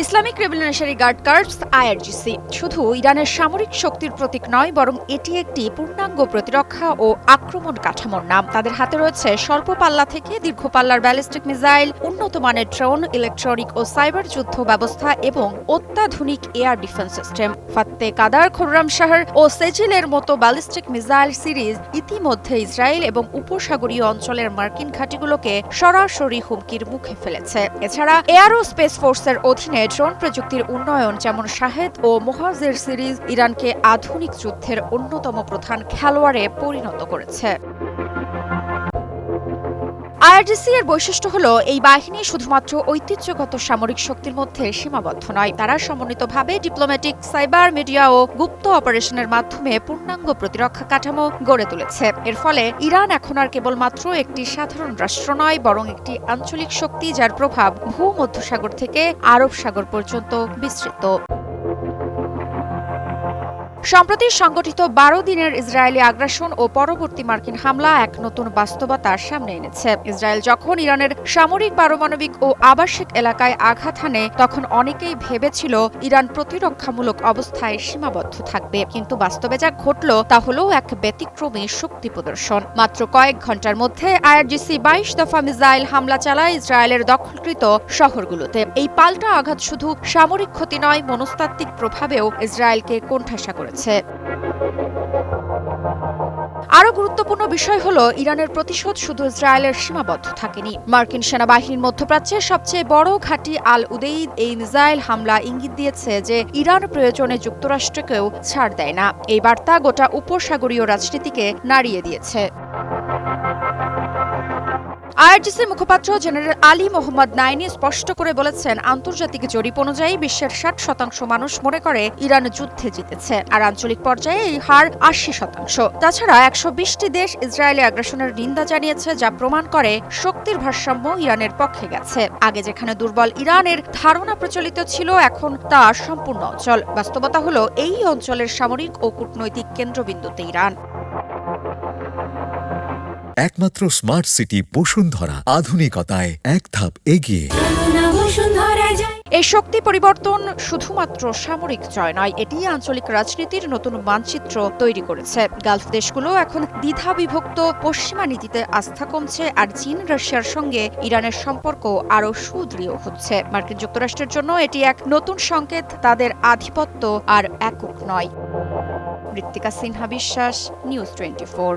Islamic Revolutionary Guard Corps IRGC শুধু ইরানের সামরিক শক্তির প্রতীক নয়, বরং এটি একটি পূর্ণাঙ্গ প্রতিরক্ষা ও আক্রমণ কাঠামোর নাম। তাদের হাতে রয়েছে স্বল্প পাল্লা থেকে দীর্ঘ পাল্লার ব্যালিস্টিক মিসাইল, উন্নত মানের ড্রোন, ইলেকট্রনিক ও সাইবার যুদ্ধ ব্যবস্থা এবং অত্যাধুনিক এয়ার ডিফেন্স সিস্টেম। ফাত্তে কাদার, খুররামশাহর ও সেজিলের মতো ব্যালিস্টিক মিসাইল সিরিজ ইতিমধ্যে ইসরায়েল এবং উপসাগরীয় অঞ্চলের মার্কিন ঘাঁটিগুলোকে সরাসরি হুমকির মুখে ফেলেছে। এছাড়া এয়ারো স্পেস ফোর্সের অধীনে ড্রোন প্রযুক্তির উন্নয়ন, যেমন শাহেদ ও মোহাজের সিরিজ, ইরানকে আধুনিক যুদ্ধের অন্যতম প্রধান খেলোয়াড়ে পরিণত করেছে। আইআরজিসি এর বৈশিষ্ট্য হলো এই বাহিনী শুধুমাত্র ঐতিহ্যগত সামরিক শক্তির মধ্যে সীমাবদ্ধ নয়, তারা সমন্বিতভাবে ডিপ্লোম্যাটিক, সাইবার, মিডিয়া ও গুপ্ত অপারেশনের মাধ্যমে পূর্ণাঙ্গ প্রতিরক্ষা কাঠামো গড়ে তুলেছে। এর ফলে ইরান এখন আর কেবলমাত্র একটি সাধারণ রাষ্ট্র নয়, বরং একটি আঞ্চলিক শক্তি যার প্রভাব ভূমধ্যসাগর থেকে আরব সাগর পর্যন্ত বিস্তৃত। সম্প্রতি সংগঠিত ১২ দিনের ইসরায়েলি আগ্রাসন ও পরবর্তী মার্কিন হামলা এক নতুন বাস্তবতার সামনে এনেছে। ইসরায়েল যখন ইরানের সামরিক, পারমাণবিক ও আবাসিক এলাকায় আঘাত হানে, তখন অনেকেই ভেবেছিল ইরান প্রতিরক্ষামূলক অবস্থায় সীমাবদ্ধ থাকবে, কিন্তু বাস্তবে যা ঘটল তা হলো এক ব্যতিক্রমী শক্তি প্রদর্শন। মাত্র কয়েক ঘন্টার মধ্যে আইআরজিসি ২২ দফা মিসাইল হামলা চালায় ইসরায়েলের দখলকৃত শহরগুলোতে। এই পাল্টা আঘাত শুধু সামরিক ক্ষতি নয়, মনস্তাত্ত্বিক প্রভাবেও ইসরায়েলকে কোণঠাসা করেছে। আরও গুরুত্বপূর্ণ বিষয় হলো, ইরানের প্রতিশোধ শুধু ইসরায়েলের সীমাবদ্ধ থাকেনি। মার্কিন সেনাবাহিনীর মধ্যপ্রাচ্যের সবচেয়ে বড় ঘাঁটি আল উদেইদ এই মিসাইল হামলা ইঙ্গিত দিয়েছে যে ইরান প্রয়োজনে যুক্তরাষ্ট্রকেও ছাড় দেয় না। এই বার্তা গোটা উপসাগরীয় রাজনীতিকে নাড়িয়ে দিয়েছে। আইআরজিসির মুখপাত্র জেনারেল আলী মোহাম্মদ নাইনি স্পষ্ট করে বলেছেন, আন্তর্জাতিক জরিপ অনুযায়ী বিশ্বের ৬০% মানুষ মনে করে ইরান যুদ্ধে জিতেছে, আর আঞ্চলিক পর্যায়ে এই হার ৮০%। তাছাড়া ১২০টি দেশ ইসরায়েলি আগ্রাসনের নিন্দা জানিয়েছে, যা প্রমাণ করে শক্তির ভারসাম্য ইরানের পক্ষে গেছে। আগে যেখানে দুর্বল ইরানের ধারণা প্রচলিত ছিল, এখন তা সম্পূর্ণ অচল। বাস্তবতা হলো, এই অঞ্চলের সামরিক ও কূটনৈতিক কেন্দ্রবিন্দুতে ইরান। একমাত্র স্মার্ট সিটি বসুন্ধরা, আধুনিকতায় এক ধাপ এগিয়ে। এই শক্তি পরিবর্তন শুধুমাত্র সামরিক জয় নয়, এটি আঞ্চলিক রাজনীতির নতুন মানচিত্র তৈরি করেছে। গালফ দেশগুলো এখন দ্বিধাবিভক্ত, পশ্চিমা নীতিতে আস্থা কমছে, আর চীন, রাশিয়ার সঙ্গে ইরানের সম্পর্ক আরও সুদৃঢ় হচ্ছে। মার্কিন যুক্তরাষ্ট্রের জন্য এটি এক নতুন সংকেত, তাদের আধিপত্য আর একক নয়। ঋত্বিকা সিনহা বিশ্বাস, নিউজ 24।